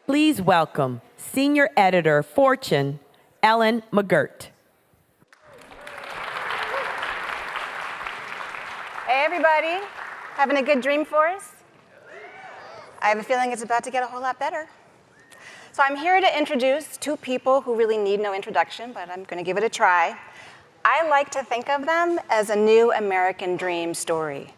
Please welcome Senior Editor, Fortune, Ellen McGirt. Hey everybody, having a good dream for us? I have a feeling it's about to get a whole lot better. So I'm here to introduce two people who really need no introduction, but I'm going to give it a try. I like to think of them as a new American dream story,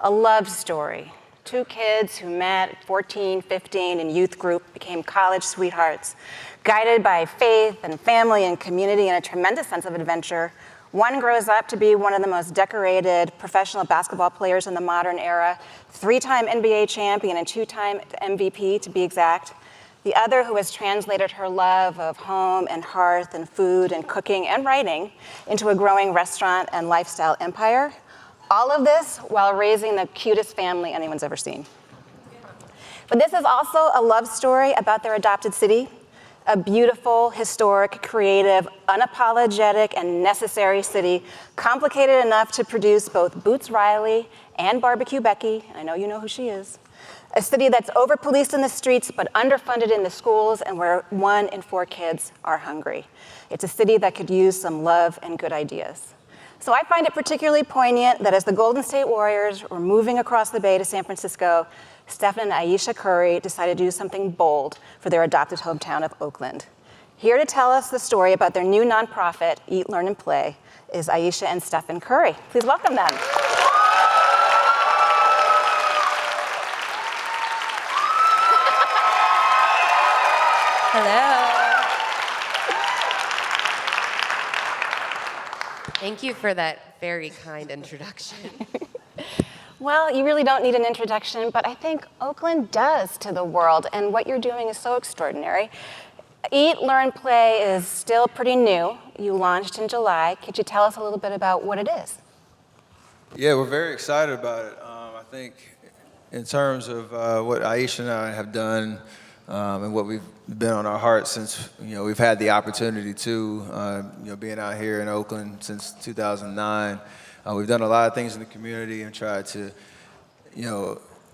a love story. Two kids who met at 14, 15 in youth group, became college sweethearts, guided by faith and family and community and a tremendous sense of adventure. One grows up to be one of the most decorated professional basketball players in the modern era, 3-time NBA champion and 2-time MVP to be exact. The other who has translated her love of home and hearth and food and cooking and writing into a growing restaurant and lifestyle empire. All of this while raising the cutest family anyone's ever seen. But this is also a love story about their adopted city, a beautiful, historic, creative, unapologetic, and necessary city, complicated enough to produce both Boots Riley and Barbecue Becky, and I know you know who she is. A city that's over-policed in the streets, but underfunded in the schools, and where 1 in 4 kids are hungry. It's a city that could use some love and good ideas. So I find it particularly poignant that as the Golden State Warriors were moving across the bay to San Francisco, Stephen and Ayesha Curry decided to do something bold for their adopted hometown of Oakland. Here to tell us the story about their new nonprofit, Eat, Learn, and Play, is Ayesha and Stephen Curry. Please welcome them. Hello. Thank you for that very kind introduction. Well, you really don't need an introduction, but I think Oakland does to the world, and what you're doing is so extraordinary. Eat, Learn, Play is still pretty new. You launched in July. Could you tell us a little bit about what it is? Yeah, we're very excited about it. I think in terms of what Ayesha and I have done and what we've been on our hearts since we've had the opportunity to being out here in Oakland since 2009. We've done a lot of things in the community and tried to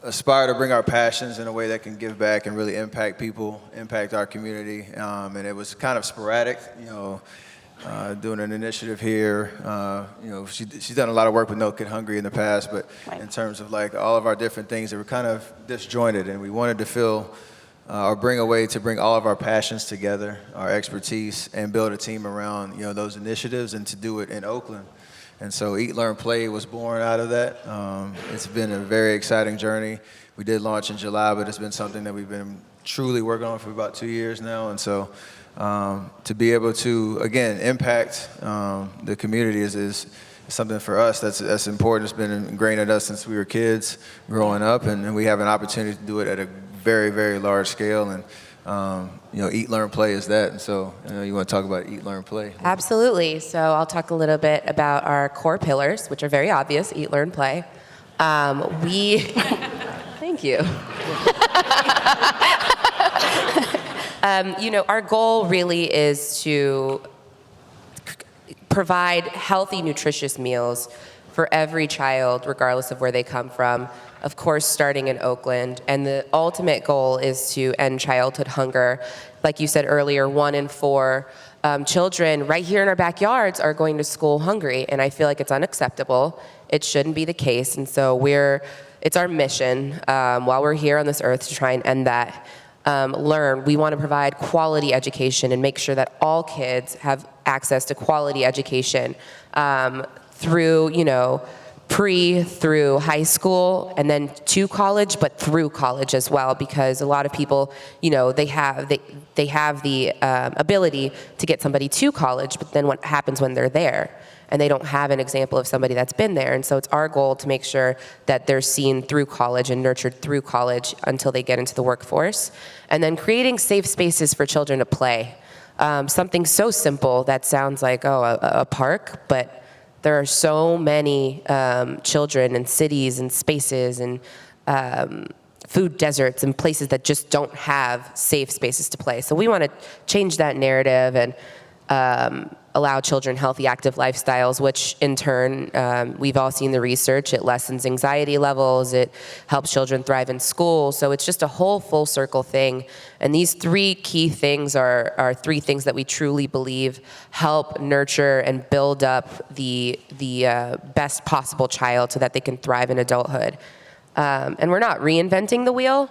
aspire to bring our passions in a way that can give back and really impact people, impact our community. And it was kind of sporadic, doing an initiative here. She's done a lot of work with No Kid Hungry in the past, but in terms of like all of our different things that were kind of disjointed, and we wanted to feel or bring a way to bring all of our passions together, our expertise, and build a team around those initiatives, and to do it in Oakland. And so Eat, Learn, Play was born out of that. It's been a very exciting journey. We did launch in July, but it's been something that we've been truly working on for about 2 years now. And so to be able to, again, impact the community is something for us that's important. It's been ingrained in us since we were kids growing up, and we have an opportunity to do it at a very, very large scale. And Eat, Learn, Play is that. And so you want to talk about Eat, Learn, Play? Absolutely. So I'll talk a little bit about our core pillars, which are very obvious: Eat, Learn, Play. Thank you. Our goal really is to provide healthy, nutritious meals for every child, regardless of where they come from. Of course, starting in Oakland. And the ultimate goal is to end childhood hunger. Like you said earlier, 1 in 4 children right here in our backyards are going to school hungry. And I feel like it's unacceptable. It shouldn't be the case. And so it's our mission while we're here on this earth to try and end that. We want to provide quality education and make sure that all kids have access to quality education through, through high school and then to college, but through college as well, because a lot of people, they have the ability to get somebody to college, but then what happens when they're there? And they don't have an example of somebody that's been there. And so it's our goal to make sure that they're seen through college and nurtured through college until they get into the workforce. And then creating safe spaces for children to play. Something so simple that sounds like, a park, but there are so many children and cities and spaces and food deserts and places that just don't have safe spaces to play. So we want to change that narrative and allow children healthy, active lifestyles, which in turn, we've all seen the research, it lessens anxiety levels, it helps children thrive in school. So it's just a whole full circle thing. And these three key things are three things that we truly believe help nurture and build up the best possible child so that they can thrive in adulthood. And we're not reinventing the wheel.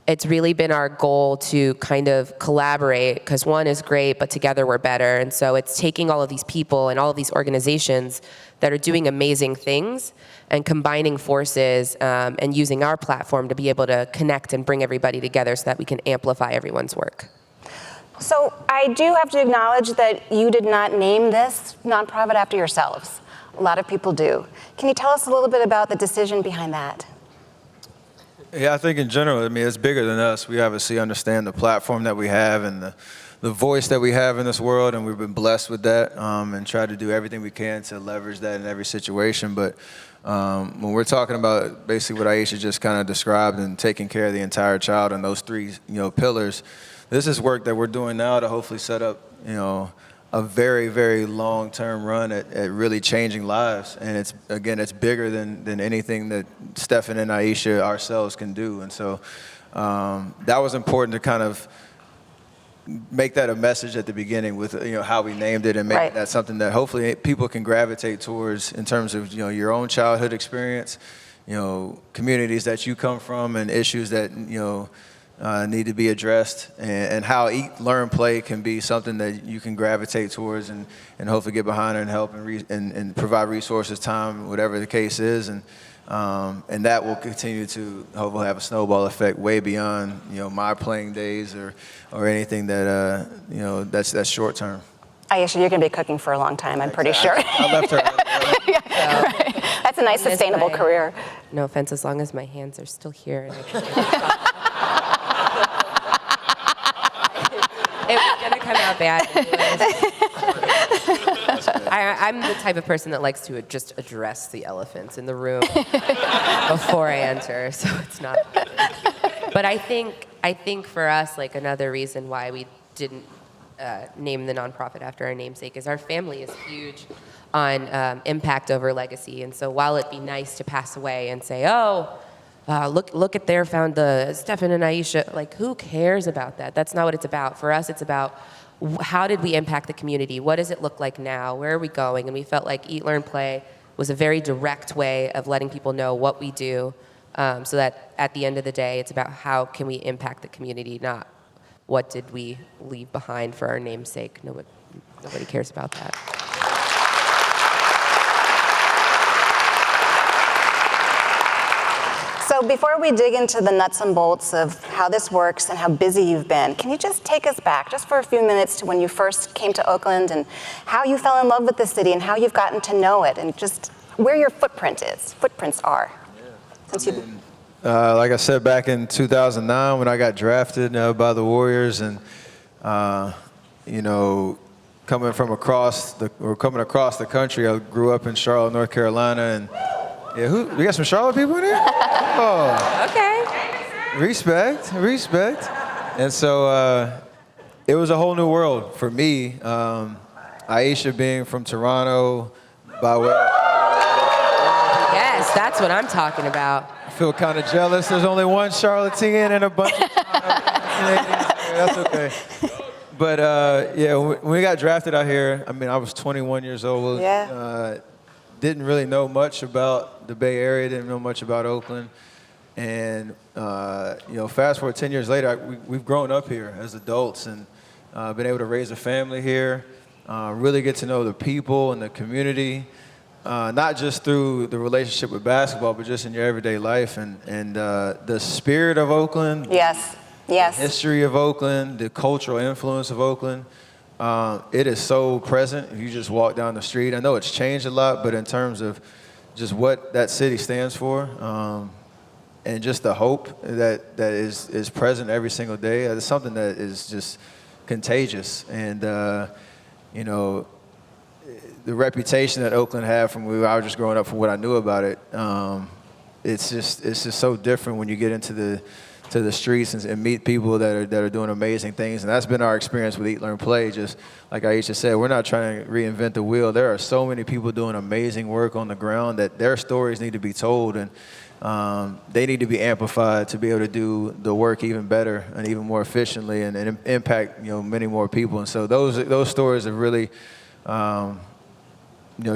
It's really been our goal to kind of collaborate, because one is great, but together we're better. And so it's taking all of these people and all of these organizations that are doing amazing things and combining forces and using our platform to be able to connect and bring everybody together so that we can amplify everyone's work. So I do have to acknowledge that you did not name this nonprofit after yourselves. A lot of people do. Can you tell us a little bit about the decision behind that? Yeah, I think in general, I mean, it's bigger than us. We obviously understand the platform that we have and the voice that we have in this world, and we've been blessed with that, and try to do everything we can to leverage that in every situation. But when we're talking about basically what Ayesha just kind of described and taking care of the entire child and those three, pillars, this is work that we're doing now to hopefully set up, a very, very long-term run at really changing lives. And it's bigger than anything that Stephen and Ayesha ourselves can do. And so that was important to kind of make that a message at the beginning with, how we named it and make that something that hopefully people can gravitate towards in terms of, your own childhood experience, communities that you come from and issues that, need to be addressed, and how Eat, Learn, Play can be something that you can gravitate towards and hopefully get behind and help and provide resources, time, whatever the case is, and that will continue to hopefully have a snowball effect way beyond my playing days or anything that that's short term. Ayesha, you're going to be cooking for a long time, I'm pretty sure. I left her. Yeah, right. That's a nice sustainable career. No offense, as long as my hands are still here. And I can it was going to come out bad anyways. I'm the type of person that likes to just address the elephants in the room before I enter, so it's not. But I think for us, like, another reason why we didn't name the nonprofit after our namesake is our family is huge on impact over legacy. And so while it'd be nice to pass away and say, look at their the Stephen and Ayesha, like, who cares about that? That's not what it's about. For us, it's about how did we impact the community? What does it look like now? Where are we going? And we felt like Eat, Learn, Play was a very direct way of letting people know what we do, so that at the end of the day, it's about how can we impact the community, not what did we leave behind for our namesake. Nobody cares about that. So before we dig into the nuts and bolts of how this works and how busy you've been, can you just take us back just for a few minutes to when you first came to Oakland and how you fell in love with the city and how you've gotten to know it and just where your footprints are? Like I said, back in 2009 when I got drafted by the Warriors, and coming across the country, I grew up in Charlotte, North Carolina, and we got some Charlotte people in here? Oh. Okay. Respect. And so it was a whole new world for me. Ayesha being from Toronto, by way. Yes, that's what I'm talking about. I feel kind of jealous. There's only one Charlottean and a bunch of That's okay. But when we got drafted out here, I was 21 years old. Yeah. Didn't really know much about the Bay Area, didn't know much about Oakland. And, fast forward 10 years later, we've grown up here as adults and been able to raise a family here, really get to know the people and the community, not just through the relationship with basketball, but just in your everyday life. And the spirit of Oakland, Yes. the history of Oakland, the cultural influence of Oakland, it is so present if you just walk down the street. I know it's changed a lot, but in terms of just what that city stands for, and just the hope that is present every single day, it's something that is just contagious. And, the reputation that Oakland had from when I was just growing up, from what I knew about it, it's just so different when you get into the streets and meet people that are doing amazing things. And that's been our experience with Eat, Learn, Play. Just like Ayesha said, we're not trying to reinvent the wheel. There are so many people doing amazing work on the ground that their stories need to be told, and they need to be amplified to be able to do the work even better and even more efficiently and impact many more people. And so those stories have really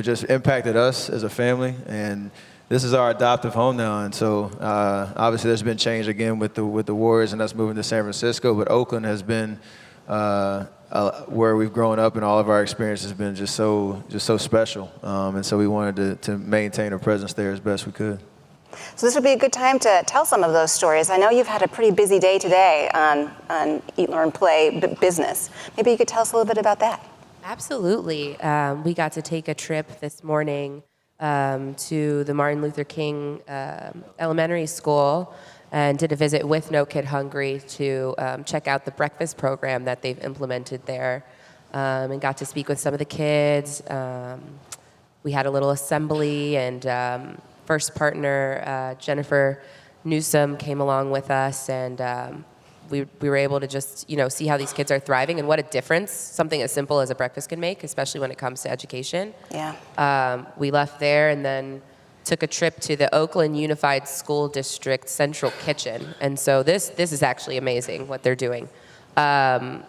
just impacted us as a family. And this is our adoptive home now, and so obviously there's been change again with the Warriors and us moving to San Francisco. But Oakland has been where we've grown up, and all of our experience has been just so special. And so we wanted to maintain a presence there as best we could. So this would be a good time to tell some of those stories. I know you've had a pretty busy day today on Eat, Learn, Play business. Maybe you could tell us a little bit about that. Absolutely. We got to take a trip this morning to the Martin Luther King Elementary School and did a visit with No Kid Hungry to check out the breakfast program that they've implemented there, and got to speak with some of the kids. We had a little assembly, and first partner, Jennifer Newsom, came along with us, and we were able to just see how these kids are thriving and what a difference something as simple as a breakfast can make, especially when it comes to education. Yeah. We left there and then took a trip to the Oakland Unified School District Central Kitchen, and so this is actually amazing what they're doing. I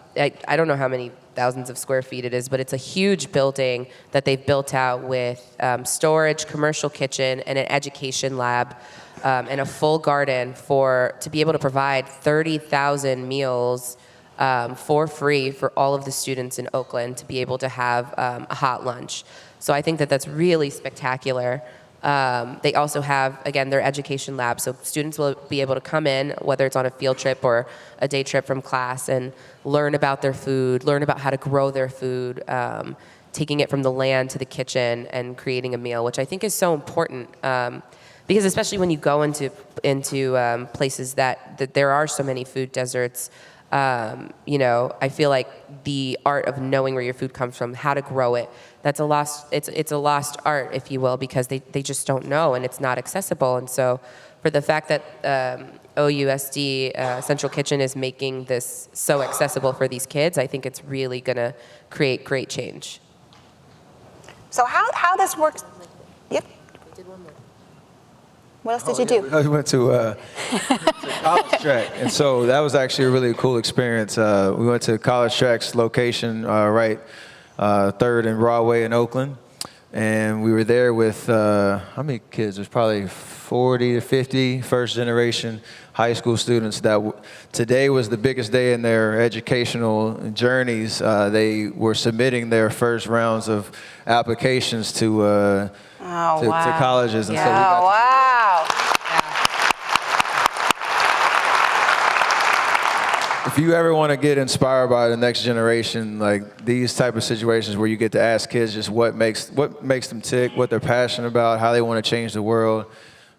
don't know how many thousands of square feet it is, but it's a huge building that they've built out with storage, commercial kitchen, and an education lab. And a full garden to be able to provide 30,000 meals for free for all of the students in Oakland to be able to have a hot lunch. So I think that that's really spectacular. They also have, again, their education lab, so students will be able to come in, whether it's on a field trip or a day trip from class, and learn about their food, learn about how to grow their food, taking it from the land to the kitchen and creating a meal, which I think is so important. Because especially when you go into places that there are so many food deserts, I feel like the art of knowing where your food comes from, how to grow it, it's a lost art, if you will, because they just don't know and it's not accessible. And so for the fact that OUSD Central Kitchen is making this so accessible for these kids, I think it's really going to create great change. So how this works? Yep. What else did you do? I went to College Track, and so that was actually a really cool experience. We went to College Track's location, right 3rd and Broadway in Oakland, and we were there with, how many kids? There's probably 40 to 50 first-generation high school students that today was the biggest day in their educational journeys. They were submitting their first rounds of applications to colleges, and so we got wow. If you ever want to get inspired by the next generation, like these type of situations where you get to ask kids just what makes them tick, what they're passionate about, how they want to change the world.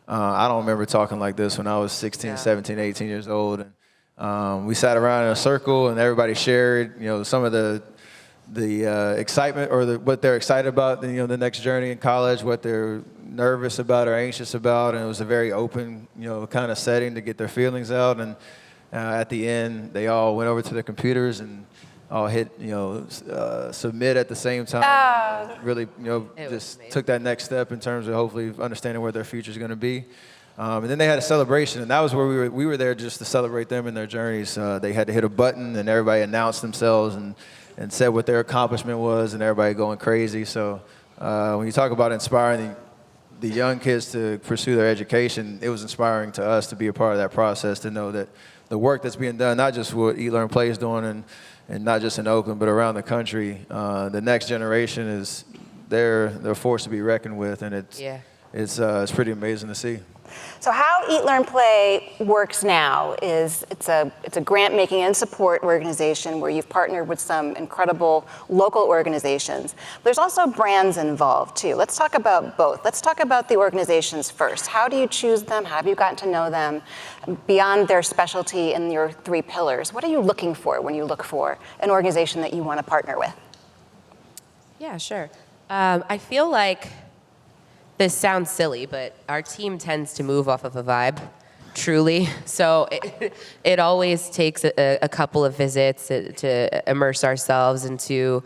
I don't remember talking like this when I was 16, 17, 18 years old. And we sat around in a circle and everybody shared, some of the excitement or what they're excited about, the next journey in college, what they're nervous about or anxious about. And it was a very open, kind of setting to get their feelings out. And at the end, they all went over to their computers and all hit, submit at the same time. Really, just took that next step in terms of hopefully understanding where their future is going to be. And then they had a celebration, and that was where we were there just to celebrate them in their journeys. They had to hit a button, and everybody announced themselves and said what their accomplishment was, and everybody going crazy. So when you talk about inspiring the young kids to pursue their education, it was inspiring to us to be a part of that process, to know that the work that's being done, not just what Eat, Learn, Play is doing, and not just in Oakland, but around the country, the next generation they're a force to be reckoned with, and it's pretty amazing to see. So how Eat, Learn, Play works now is it's a grant making and support organization where you've partnered with some incredible local organizations. There's also brands involved too. Let's talk about both. Let's talk about the organizations first. How do you choose them? How have you gotten to know them? Beyond their specialty and your 3 pillars, what are you looking for when you look for an organization that you want to partner with? Yeah, sure. I feel like this sounds silly, but our team tends to move off of a vibe, truly. So it always takes a couple of visits to immerse ourselves into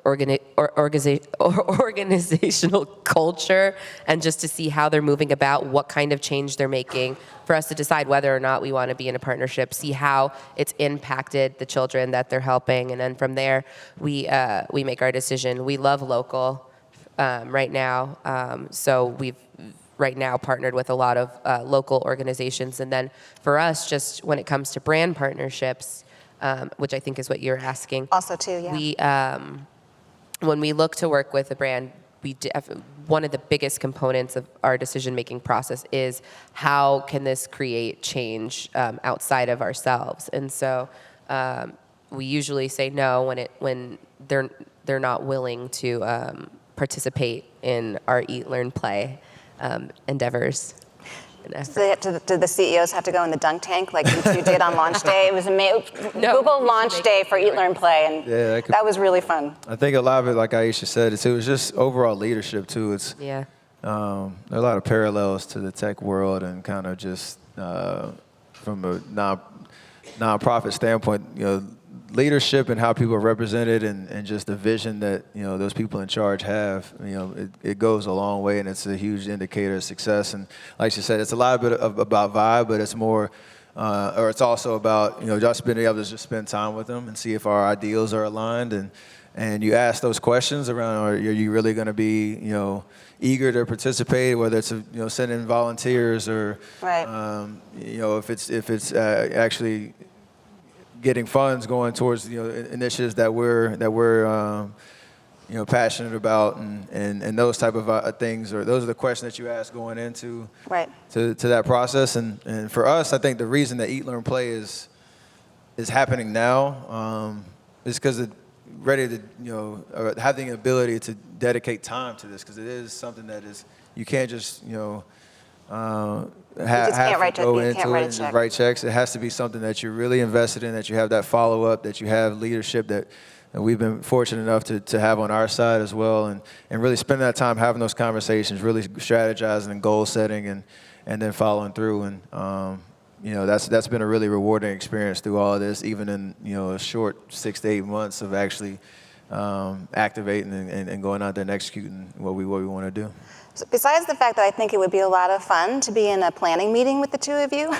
organizational culture, and just to see how they're moving about, what kind of change they're making, for us to decide whether or not we want to be in a partnership, see how it's impacted the children that they're helping, and then from there we make our decision. We love local right now, so we've right now partnered with a lot of local organizations, and then for us, just when it comes to brand partnerships, which I think is what you're asking. Also, too, yeah. When we look to work with a brand, one of the biggest components of our decision-making process is how can this create change outside of ourselves. And so we usually say no when they're not willing to participate in our Eat, Learn, Play endeavors. So did the CEOs have to go in the dunk tank like you two did on launch day? It was amazing. No, Google launch day for Eat, Learn, Play, and that was really fun. I think a lot of it, like Ayesha said, it was just overall leadership too. It's Yeah. there are a lot of parallels to the tech world, and kind of just from a nonprofit standpoint, leadership and how people are represented, and just the vision that those people in charge have. It goes a long way, and it's a huge indicator of success. And like she said, it's a lot about vibe, but it's more, or it's also about just being able to just spend time with them and see if our ideals are aligned. And you ask those questions around, are you really going to be eager to participate, whether it's sending volunteers or right. If it's actually getting funds going towards initiatives that we're passionate about, and those type of things, or those are the questions that you ask going into right. to that process. And for us, I think the reason that Eat, Learn, Play is happening now is because ready to have the ability to dedicate time to this, because it is something that is, you can't just have to go into it and just write checks. It has to be something that you're really invested in, that you have that follow-up, that you have leadership that we've been fortunate enough to have on our side as well, and really spending that time having those conversations, really strategizing and goal setting, and then following through. And that's been a really rewarding experience through all of this, even in a short 6 to 8 months of actually activating and going out there and executing what we want to do. So besides the fact that I think it would be a lot of fun to be in a planning meeting with the two of you,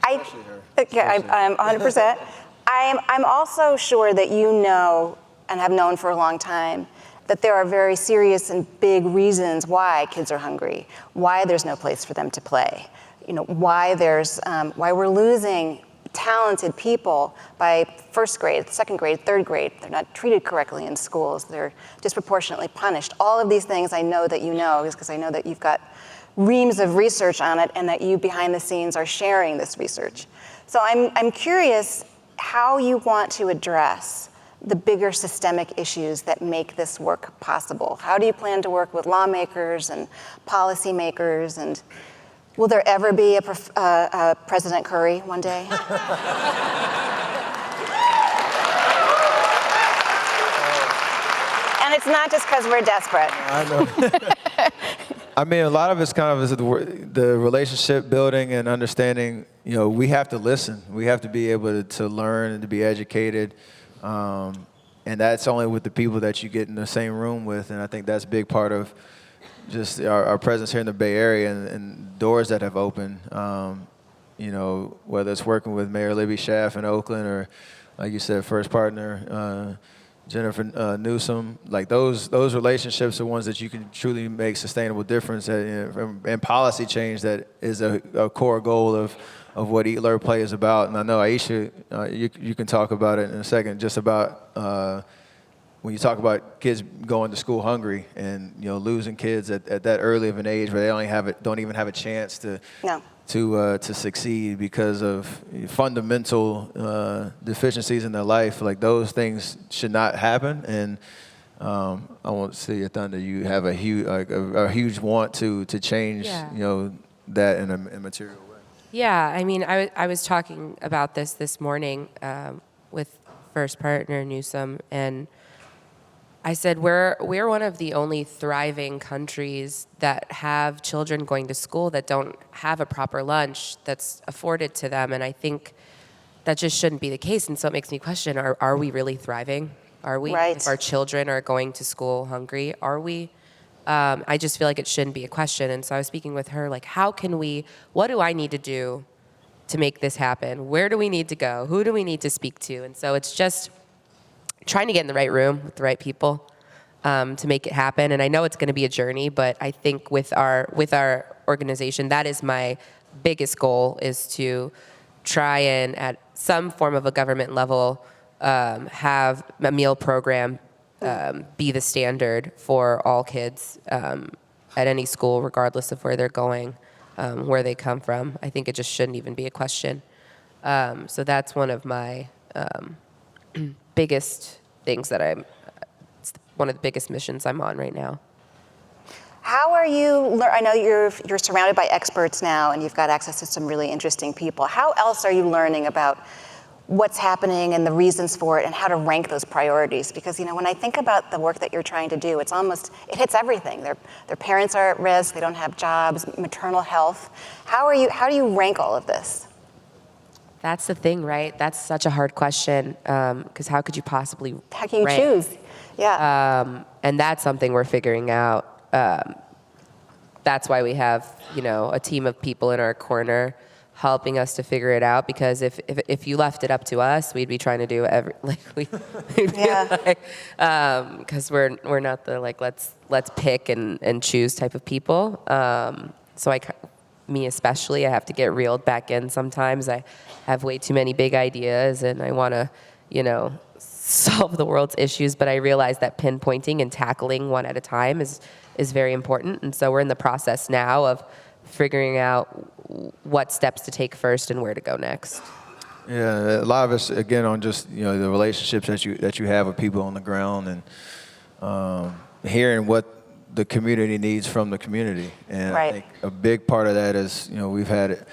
I'm 100%. I'm also sure that you know, and have known for a long time, that there are very serious and big reasons why kids are hungry, why there's no place for them to play, why we're losing talented people by first grade, second grade, third grade. They're not treated correctly in schools. They're disproportionately punished. All of these things I know that you know, because I know that you've got reams of research on it, and that you behind the scenes are sharing this research. So I'm curious how you want to address the bigger systemic issues that make this work possible. How do you plan to work with lawmakers and policymakers, and will there ever be a President Curry one day? And it's not just because we're desperate. I know. I mean, a lot of it's kind of the relationship building and understanding. We have to listen. We have to be able to learn and to be educated. And that's only with the people that you get in the same room with. And I think that's a big part of just our presence here in the Bay Area, and doors that have opened, whether it's working with Mayor Libby Schaaf in Oakland, or, like you said, first partner, Jennifer Newsom. Like those relationships are ones that you can truly make sustainable difference and policy change that is a core goal of what Eat, Learn, Play is about. And I know, Ayesha, you can talk about it in a second, just about when you talk about kids going to school hungry, and losing kids at that early of an age where they don't even have a chance to succeed because of fundamental deficiencies in their life. Like, those things should not happen. And I won't steal your thunder. You have a huge want to change that in a material way. Yeah, I mean, I was talking about this morning with first partner Newsom, and I said we're one of the only thriving countries that have children going to school that don't have a proper lunch that's afforded to them, and I think that just shouldn't be the case. And so it makes me question: Are we really thriving? Are we? Right. If our children are going to school hungry, are we? I just feel like it shouldn't be a question. And so I was speaking with her, like, how can we? What do I need to do to make this happen? Where do we need to go? Who do we need to speak to? And so it's just trying to get in the right room with the right people to make it happen. And I know it's going to be a journey, but I think with our organization, that is my biggest goal, is to try and at some form of a government level have a meal program be the standard for all kids at any school, regardless of where they're going, where they come from. I think it just shouldn't even be a question. So that's one of my biggest things that it's one of the biggest missions I'm on right now. How are you, I know you're surrounded by experts now and you've got access to some really interesting people. How else are you learning about what's happening and the reasons for it and how to rank those priorities? Because, when I think about the work that you're trying to do, it hits everything. Their parents are at risk, they don't have jobs, maternal health. How do you rank all of this? That's the thing, right? That's such a hard question, because how could you possibly How can you rank? choose? Yeah. And that's something we're figuring out. That's why we have, a team of people in our corner helping us to figure it out. Because if you left it up to us, we'd be trying to do because we're not the let's pick and choose type of people. So me especially, I have to get reeled back in sometimes. I have way too many big ideas and I want to, solve the world's issues, but I realize that pinpointing and tackling one at a time is very important. And so we're in the process now of figuring out what steps to take first and where to go next. Yeah, a lot of us, again, on just the relationships that you have with people on the ground, and hearing what the community needs from the community. And Right. I think a big part of that is we've had it.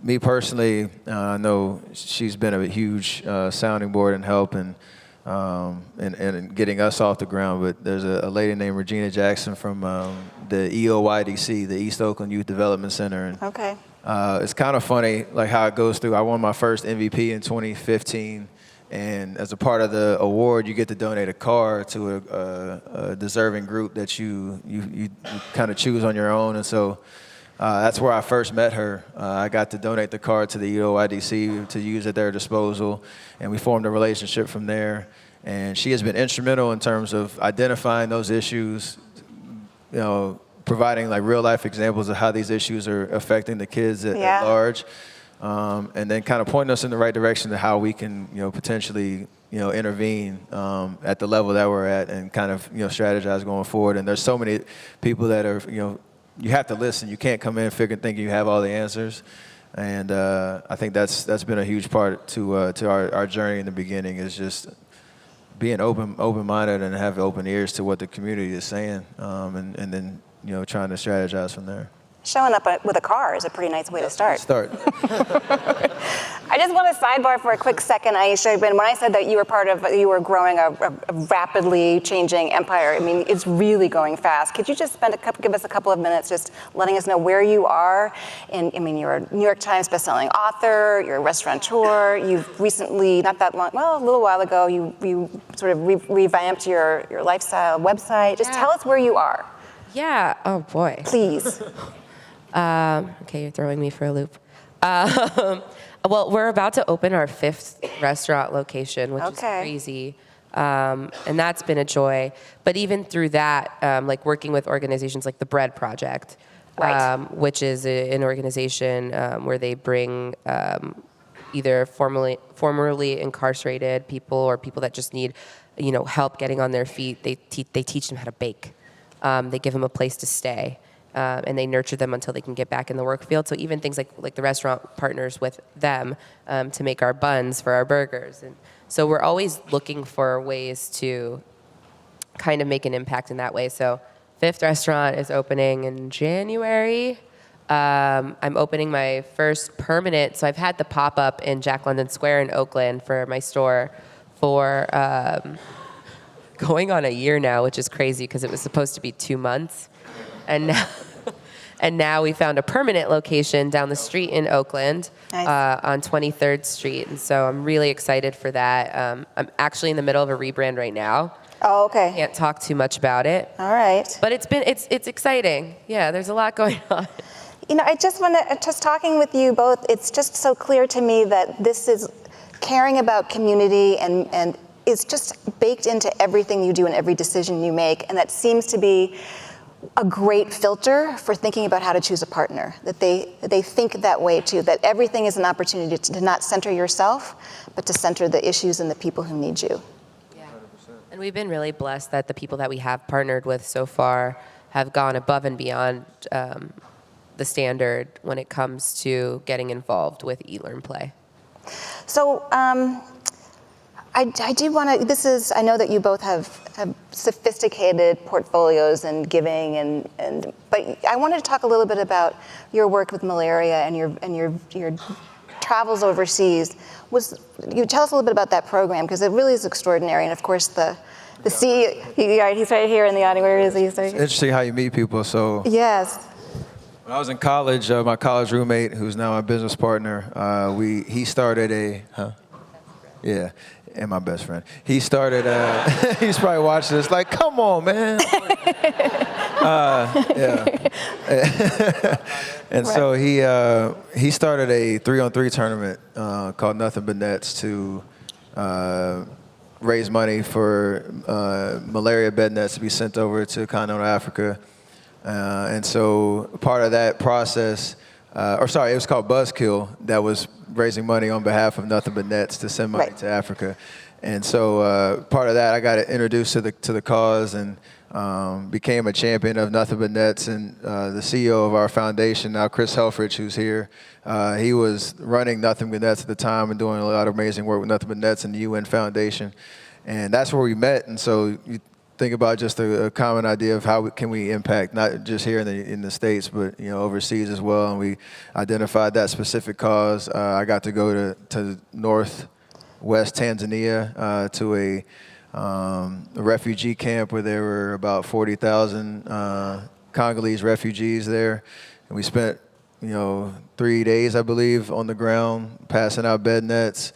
Me personally, I know she's been a huge sounding board and help and getting us off the ground. But there's a lady named Regina Jackson from the EOYDC, the East Oakland Youth Development Center. And, Okay. it's kind of funny, like how it goes through. I won my first MVP in 2015, and as a part of the award, you get to donate a car to a deserving group that you kind of choose on your own. And so that's where I first met her. I got to donate the car to the EOYDC to use at their disposal, and we formed a relationship from there. And she has been instrumental in terms of identifying those issues, providing like real life examples of how these issues are affecting the kids at large, and then kind of pointing us in the right direction to how we can, potentially, intervene at the level that we're at and kind of, strategize going forward. And there's so many people that are, you have to listen. You can't come in thinking you have all the answers. And I think that's been a huge part to our journey in the beginning, is just being open-minded and have open ears to what the community is saying, and then trying to strategize from there. Showing up with a car is a pretty nice way to start. I just want to sidebar for a quick second, Ayesha. When I said that you were growing a rapidly changing empire, I mean, it's really going fast. Could you just give us a couple of minutes just letting us know where you are? And I mean, you're a New York Times bestselling author, you're a restaurateur, you've recently, not that long, well, a little while ago, you sort of revamped your lifestyle website. Just tell us where you are. Yeah, oh boy. Please. Okay, you're throwing me for a loop. Well, we're about to open our 5th restaurant location, which is crazy. And that's been a joy. But even through that, like working with organizations like the Bread Project, which is an organization where they bring either formerly incarcerated people or people that just need, help getting on their feet. They teach them how to bake. They give them a place to stay. And they nurture them until they can get back in the work field. So even things like the restaurant partners with them to make our buns for our burgers. And so we're always looking for ways to kind of make an impact in that way. So 5th restaurant is opening in January. I'm opening my first permanent. So I've had the pop-up in Jack London Square in Oakland for my store for going on a year now, which is crazy because it was supposed to be 2 months. And now, and now we found a permanent location down the street in Oakland. Nice. On 23rd Street. And so I'm really excited for that. I'm actually in the middle of a rebrand right now. Oh, okay. Can't talk too much about it. All right. But it's exciting. Yeah, there's a lot going on. You know, I just want to, just talking with you both, it's just so clear to me that this is caring about community and is just baked into everything you do and every decision you make. And that seems to be a great filter for thinking about how to choose a partner, that they think that way too, that everything is an opportunity to not center yourself, but to center the issues and the people who need you. Yeah. And we've been really blessed that the people that we have partnered with so far have gone above and beyond the standard when it comes to getting involved with eLearn Play. So I do want to, I know that you both have sophisticated portfolios and giving, but I wanted to talk a little bit about your work with malaria and your travels overseas. You tell us a little bit about that program, because it really is extraordinary. And of course the CEO, he's right here in the audience. Where is he? It's interesting how you meet people. So yes. when I was in college, my college roommate, who's now my business partner, he started and my best friend. He started, he's probably watching this like, come on, man. And so he started a 3-on-3 tournament called Nothing But Nets to raise money for malaria bed nets to be sent over to continental Africa. And so part of that process, it was called Buzzkill, that was raising money on behalf of Nothing But Nets to send money to Africa. And so part of that, I got introduced to the cause and became a champion of Nothing But Nets. And the CEO of our foundation, now Chris Helfrich, who's here, he was running Nothing But Nets at the time and doing a lot of amazing work with Nothing But Nets and the UN Foundation. And that's where we met. And so you think about just a common idea of how can we impact, not just here in the States, but overseas as well. And we identified that specific cause. I got to go to northwest Tanzania to a refugee camp where there were about 40,000 Congolese refugees there, and we spent 3 days, I believe, on the ground passing out bed nets,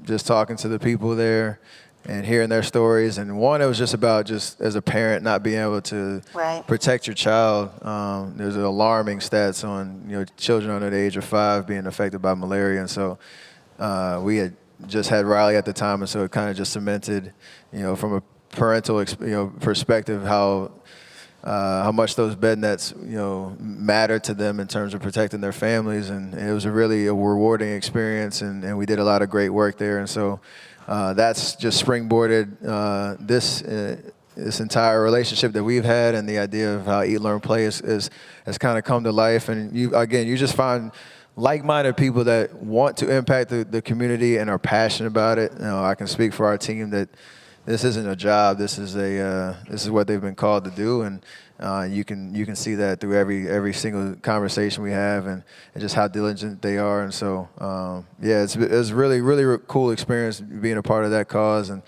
just talking to the people there and hearing their stories. And one, it was just about, just as a parent, not being able to protect your child. There's alarming stats on children under the age of 5 being affected by malaria. And so we had just had Riley at the time, and so it kind of just cemented, from a parental perspective, how much those bed nets mattered to them in terms of protecting their families. And it was a really rewarding experience, and we did a lot of great work there. And so that's just springboarded this entire relationship that we've had, and the idea of how Eat, Learn, Play has kind of come to life. And you just find like-minded people that want to impact the community and are passionate about it. I can speak for our team that this isn't a job. This is what they've been called to do, and you can see that through every single conversation we have, and just how diligent they are. And so it's a really cool experience being a part of that cause. And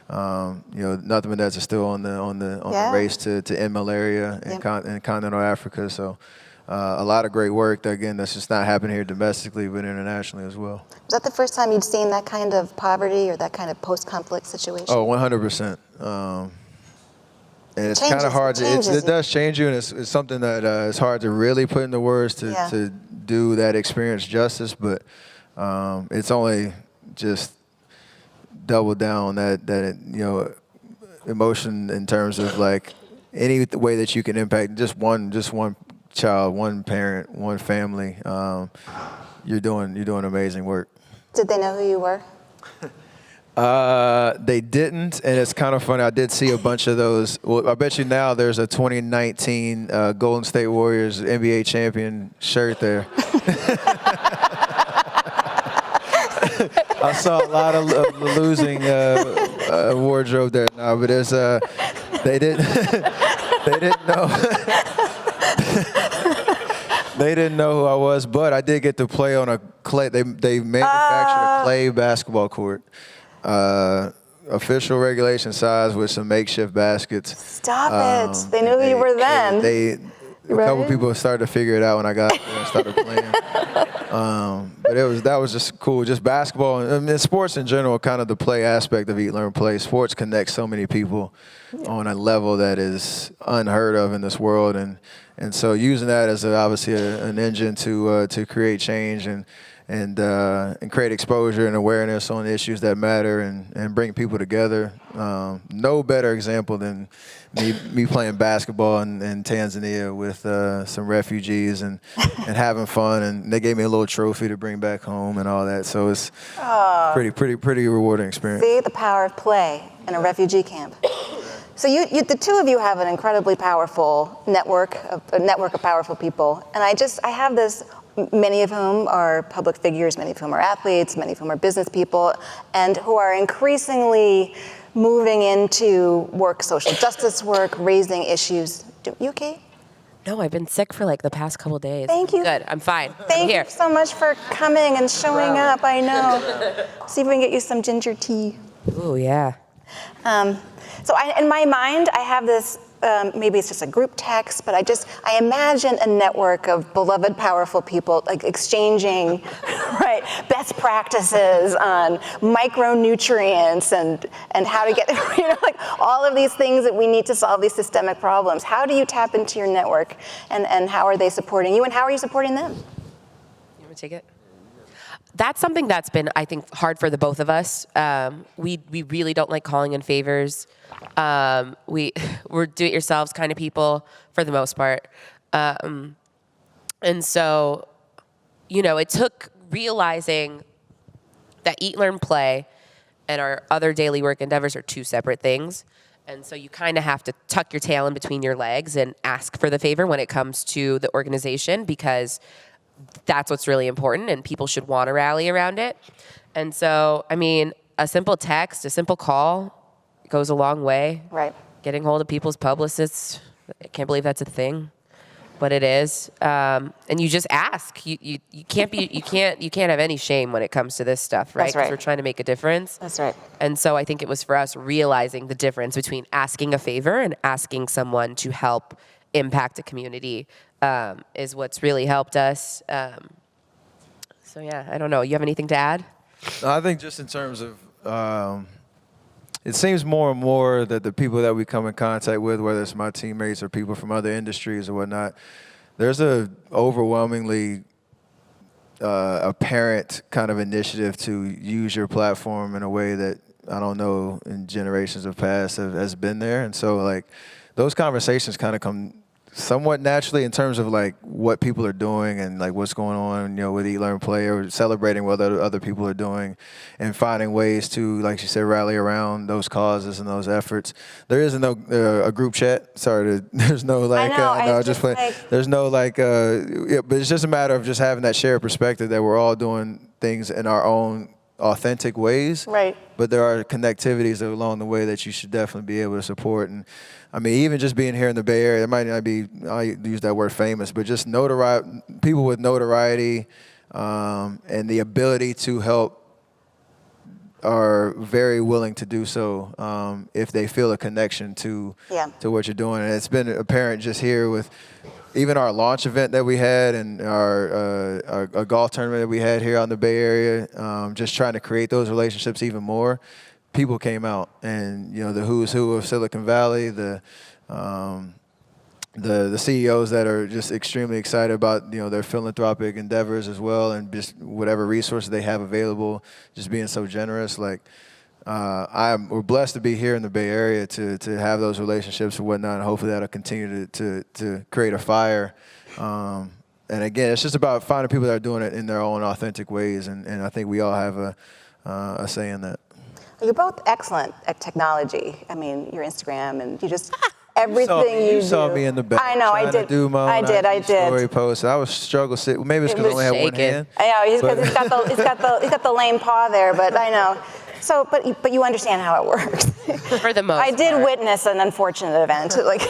Nothing But Nets is still on the race to end malaria in continental Africa. So a lot of great work that, again, that's just not happening here domestically, but internationally as well. Was that the first time you'd seen that kind of poverty or that kind of post-conflict situation? Oh, 100%. And it's kind of hard. It does change you, and it's something that it's hard to really put into words to do that experience justice. But it's only just double down on that emotion in terms of like any way that you can impact just one child, one parent, one family. You're doing amazing work. Did they know who you were? They didn't, and it's kind of funny. I did see a bunch of those. Well, I bet you now there's a 2019 Golden State Warriors NBA champion shirt there. I saw a lot of losing wardrobe there now, but there's they didn't know. They didn't know who I was, but I did get to play on a clay. They manufactured a clay basketball court official regulation size with some makeshift baskets. Stop it. They knew who you were then. A couple people started to figure it out when I got there and started playing. But that was just cool. Just basketball and sports in general, kind of the play aspect of Eat, Learn, Play. Sports connects so many people on a level that is unheard of in this world, and so using that as obviously an engine to create change and create exposure and awareness on issues that matter and bring people together. No better example than me playing basketball in Tanzania with some refugees and having fun, and they gave me a little trophy to bring back home and all that. So it's pretty rewarding experience. See the power of play in a refugee camp. So the two of you have an incredibly powerful network, a network of powerful people, and I have this. Many of whom are public figures, many of whom are athletes, many of whom are business people, and who are increasingly moving into social justice work, raising issues. You okay? No, I've been sick for like the past couple days. Thank you. Good, I'm fine. Thank I'm here. you so much for coming and showing up. I know. See if we can get you some ginger tea. Ooh, yeah. So in my mind, I have this. Maybe it's just a group text, but I imagine a network of beloved, powerful people like exchanging, right, best practices on micronutrients and how to get, like all of these things that we need to solve these systemic problems. How do you tap into your network, and how are they supporting you, and how are you supporting them? You want me to take it? That's something that's been, I think, hard for the both of us. We really don't like calling in favors. We're do-it-yourselves kind of people for the most part. And so, it took realizing that Eat, Learn, Play and our other daily work endeavors are two separate things. And so you kind of have to tuck your tail in between your legs and ask for the favor when it comes to the organization, because that's what's really important and people should want to rally around it. And so, a simple text, a simple call goes a long way. Right. Getting hold of people's publicists, I can't believe that's a thing, but it is. And you just ask. You can't have any shame when it comes to this stuff, right? That's right. Because we're trying to make a difference. That's right. And so I think it was for us realizing the difference between asking a favor and asking someone to help impact a community is what's really helped us. So yeah, I don't know. You have anything to add? I think just in terms of, it seems more and more that the people that we come in contact with, whether it's my teammates or people from other industries or whatnot, there's a overwhelmingly apparent kind of initiative to use your platform in a way that I don't know in generations of past has been there. And so like those conversations kind of come somewhat naturally in terms of like what people are doing and like what's going on, with Eat, Learn, Play, or celebrating what other people are doing and finding ways to, like you said, rally around those causes and those efforts. There isn't a group chat. There's no like, there's no like, but it's just a matter of just having that shared perspective that we're all doing things in our own authentic ways. Right. But there are connectivities along the way that you should definitely be able to support. And even just being here in the Bay Area, it might not be, I use that word famous, but just people with notoriety and the ability to help are very willing to do so if they feel a connection to what you're doing. And it's been apparent just here with even our launch event that we had and our golf tournament that we had here out in the Bay Area, just trying to create those relationships even more. People came out, and the who's who of Silicon Valley, the CEOs that are just extremely excited about their philanthropic endeavors as well, and just whatever resources they have available, just being so generous. Like we're blessed to be here in the Bay Area to have those relationships and whatnot, and hopefully that'll continue to create a fire. And again, it's just about finding people that are doing it in their own authentic ways, and I think we all have a say in that. You're both excellent at technology. Your Instagram and you just everything you do. You saw me in the back. I know, I did. I did. Story post. I was struggling. Maybe it's because I only have one hand. I know he's got the lame paw there, but I know. So, but you understand how it works. For the most I did part. witness an unfortunate event, like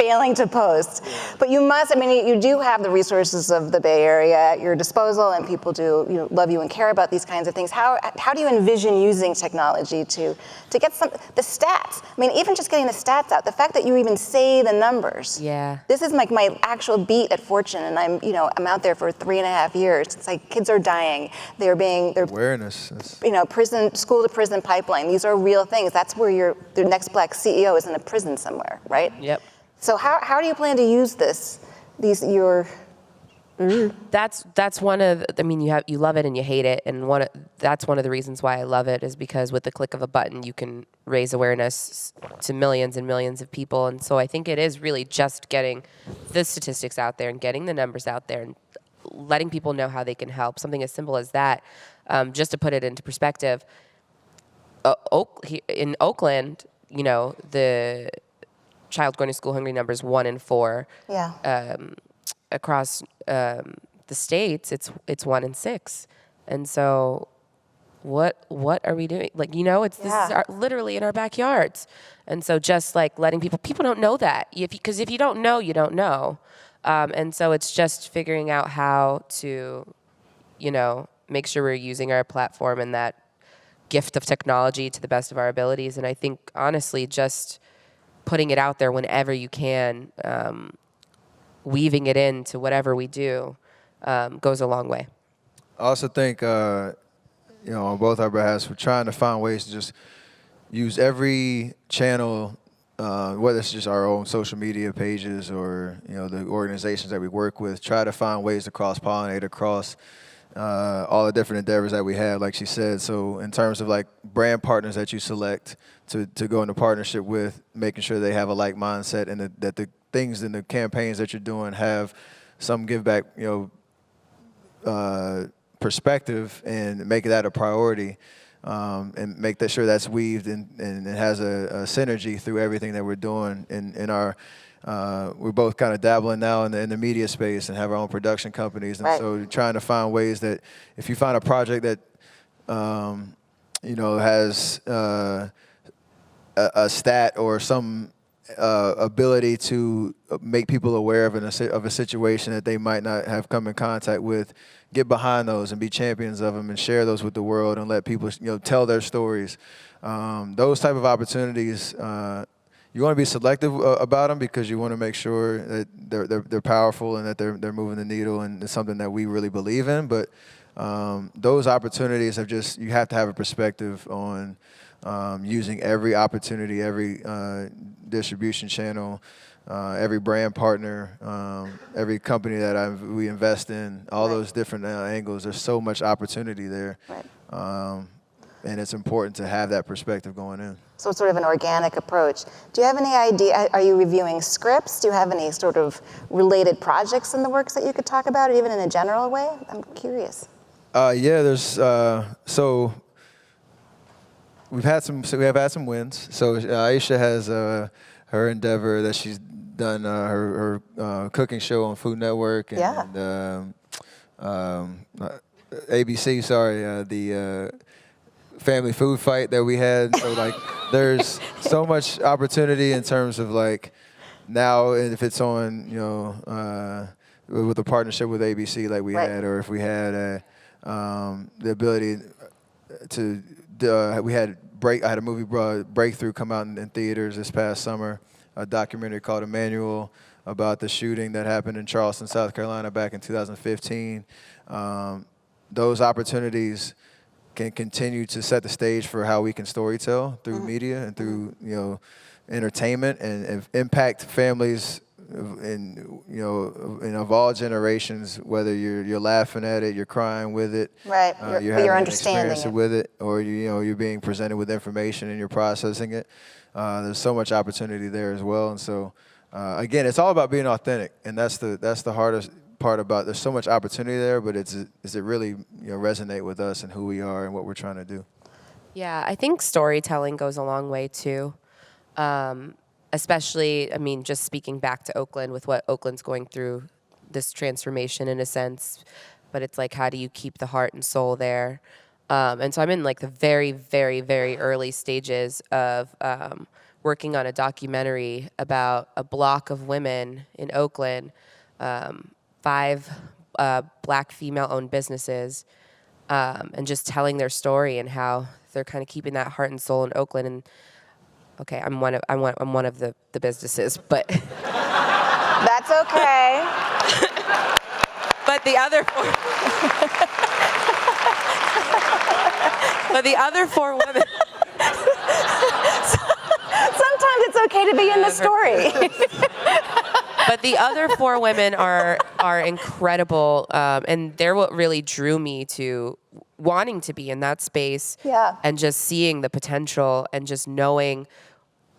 failing to post. But you must, I mean, you do have the resources of the Bay Area at your disposal, and people do love you and care about these kinds of things. How do you envision using technology to get the stats? I mean, even just getting the stats out, the fact that you even say the numbers. Yeah. This is like my actual beat at Fortune, and I'm out there for 3.5 years. It's like kids are dying. They're Awareness. school to prison pipeline. These are real things. That's where the next black CEO is in a prison somewhere, right? Yep. So how do you plan to use this? That's one of, I mean, you love it and you hate it, and that's one of the reasons why I love it, is because with the click of a button you can raise awareness to millions and millions of people. And so I think it is really just getting the statistics out there and getting the numbers out there and letting people know how they can help. Something as simple as that, just to put it into perspective. In Oakland, the child going to school hungry number is 1 in 4. Yeah. Across the states, it's 1 in 6, and so what are we doing? Like, this is literally in our backyards, and so just like letting people don't know that, because if you don't know, you don't know, and so it's just figuring out how to, make sure we're using our platform and that gift of technology to the best of our abilities. And I think honestly, just putting it out there whenever you can. Weaving it into whatever we do goes a long way. I also think, on both our behalves, we're trying to find ways to just use every channel, whether it's just our own social media pages or, the organizations that we work with, try to find ways to cross-pollinate across all the different endeavors that we have, like she said. So in terms of like brand partners that you select to go into partnership with, making sure they have a like mindset and that the things in the campaigns that you're doing have some give back, perspective, and make that a priority, and make that sure that's weaved and it has a synergy through everything that we're doing. In our, we're both kind of dabbling now in the media space and have our own production companies, and so trying to find ways that if you find a project that has a stat or some ability to make people aware of a situation that they might not have come in contact with, get behind those and be champions of them and share those with the world and let people tell their stories. Those type of opportunities, you want to be selective about them, because you want to make sure that they're powerful and that they're moving the needle, and it's something that we really believe in. But those opportunities you have to have a perspective on using every opportunity, every distribution channel, every brand partner, every company that we invest in, all those different angles. There's so much opportunity there. Right. And it's important to have that perspective going in. So it's sort of an organic approach. Do you have any idea, are you reviewing scripts? Do you have any sort of related projects in the works that you could talk about, even in a general way? I'm curious. There's, so we have had some wins. So Ayesha has her endeavor that she's done, her cooking show on Food Network and ABC. Sorry, the family food fight that we had. So like, there's so much opportunity in terms of like now, if it's on with a partnership with ABC like we had, or if we had the ability to. I had a movie Breakthrough come out in theaters this past summer, a documentary called Emmanuel about the shooting that happened in Charleston, South Carolina back in 2015. Those opportunities can continue to set the stage for how we can storytell through media and through entertainment and impact families of all generations, whether you're laughing at it, you're crying with it, you're having an experience with it, or you're being presented with information and you're processing it. There's so much opportunity there as well, and so again, it's all about being authentic, and that's the hardest part about. There's so much opportunity there, but does it really resonate with us and who we are and what we're trying to do? Yeah, I think storytelling goes a long way too. Especially, I mean, just speaking back to Oakland, with what Oakland's going through, this transformation in a sense, but it's like, how do you keep the heart and soul there? And so I'm in like the very, very, very early stages of working on a documentary about a block of women in Oakland, 5 black female-owned businesses, and just telling their story and how they're kind of keeping that heart and soul in Oakland. And okay, I'm one of the businesses, but That's okay. but the other 4 but the other 4 women. Sometimes it's okay to be in the story. But the other 4 women are incredible, and they're what really drew me to wanting to be in that space. Yeah. And just seeing the potential and just knowing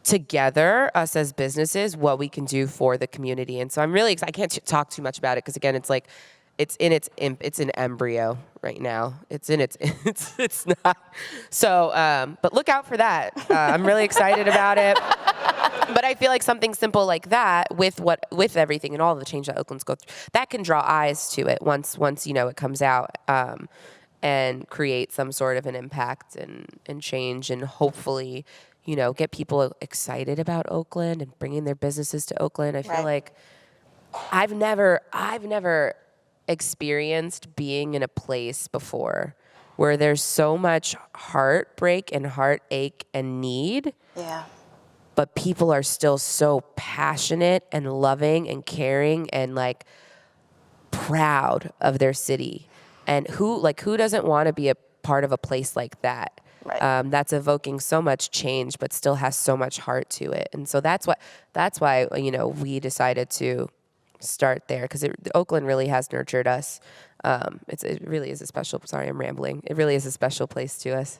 together, us as businesses, what we can do for the community. And so I'm really excited. I can't talk too much about it because, again, it's like it's in embryo right now. It's not. So, but look out for that. I'm really excited about it. But I feel like something simple like that, with everything and all the change that Oakland's go through, that can draw eyes to it once it comes out, and create some sort of an impact and change, and hopefully, get people excited about Oakland and bringing their businesses to Oakland. I feel like I've never experienced being in a place before where there's so much heartbreak and heartache and need. Yeah. But people are still so passionate and loving and caring and like proud of their city. And who doesn't want to be a part of a place like that? Right. That's evoking so much change, but still has so much heart to it. And so that's why we decided to start there, because Oakland really has nurtured us. It really is a special. Sorry, I'm rambling. It really is a special place to us.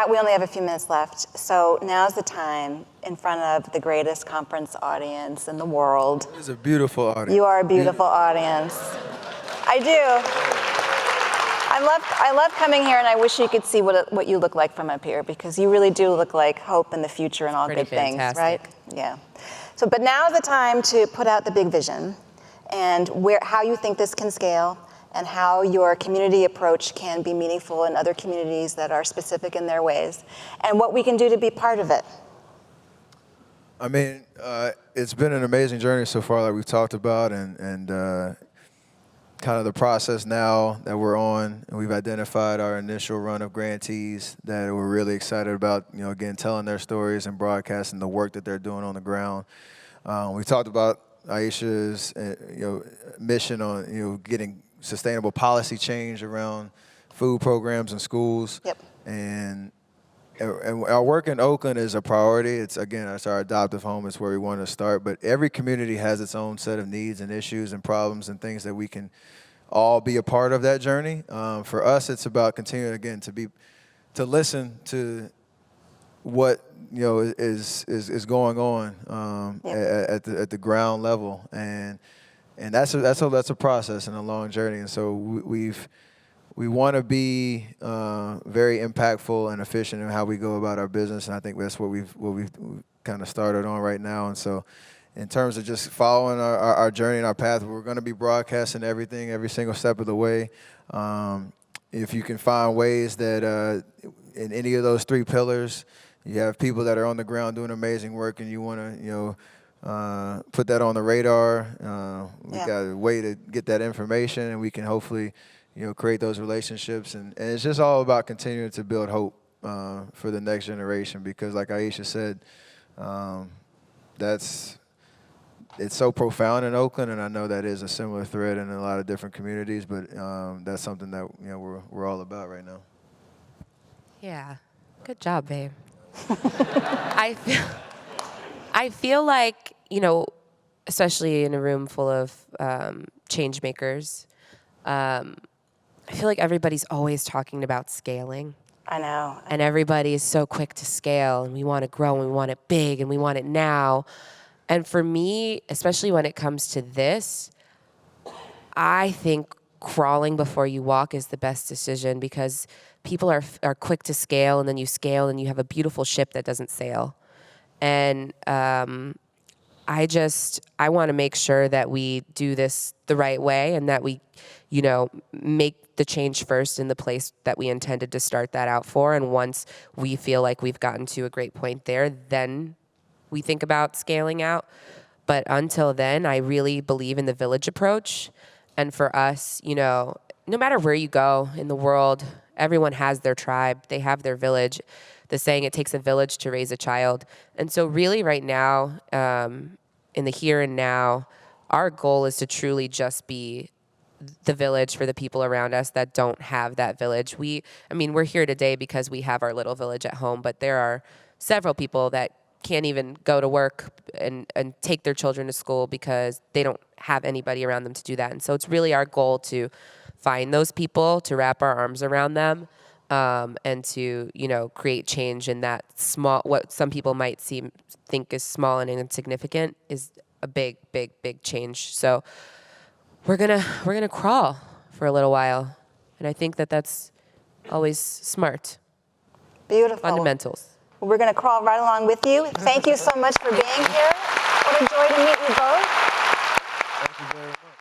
We only have a few minutes left, so now's the time in front of the greatest conference audience in the world. It's a beautiful audience. You are a beautiful audience. I do. I love coming here, and I wish you could see what you look like from up here, because you really do look like hope in the future and all Pretty good things, fantastic. right? Yeah. So, but now's the time to put out the big vision, and how you think this can scale, and how your community approach can be meaningful in other communities that are specific in their ways, and what we can do to be part of it. I mean, it's been an amazing journey so far, like we've talked about, and kind of the process now that we're on, and we've identified our initial run of grantees that we're really excited about, again, telling their stories and broadcasting the work that they're doing on the ground. We talked about Ayesha's, mission on, getting sustainable policy change around food programs in schools. Yep. And our work in Oakland is a priority. It's our adoptive home. It's where we want to start. But every community has its own set of needs and issues and problems and things that we can all be a part of that journey. For us, it's about continuing, again, to listen to what is going on at the ground level, and that's a process and a long journey. And so we want to be very impactful and efficient in how we go about our business, and I think that's what we've kind of started on right now. And so, in terms of just following our journey and our path, we're going to be broadcasting everything, every single step of the way. If you can find ways that in any of those 3 pillars, you have people that are on the ground doing amazing work, and you want to put that on the radar. We got a way to get that information, and we can hopefully create those relationships. And it's just all about continuing to build hope for the next generation, because like Ayesha said, it's so profound in Oakland, and I know that is a similar thread in a lot of different communities, but that's something that we're all about right now. Yeah, good job, babe. I feel like, especially in a room full of change makers, I feel like everybody's always talking about scaling. I know. And everybody is so quick to scale, and we want to grow, and we want it big, and we want it now. And for me, especially when it comes to this, I think crawling before you walk is the best decision, because people are quick to scale, and then you scale and you have a beautiful ship that doesn't sail. And I want to make sure that we do this the right way and that we, make the change first in the place that we intended to start that out for. And once we feel like we've gotten to a great point there, then we think about scaling out. But until then, I really believe in the village approach. And for us, no matter where you go in the world, everyone has their tribe. They have their village. The saying, it takes a village to raise a child. And so really right now, in the here and now, our goal is to truly just be the village for the people around us that don't have that village. We're here today because we have our little village at home, but there are several people that can't even go to work and take their children to school because they don't have anybody around them to do that. And so it's really our goal to find those people, to wrap our arms around them, and to, create change in that small, what some people might think is small and insignificant is a big, big, big change. So we're gonna crawl for a little while, and I think that that's always smart. Beautiful. Fundamentals. Well, we're going to crawl right along with you. Thank you so much for being here. What a joy to meet you both.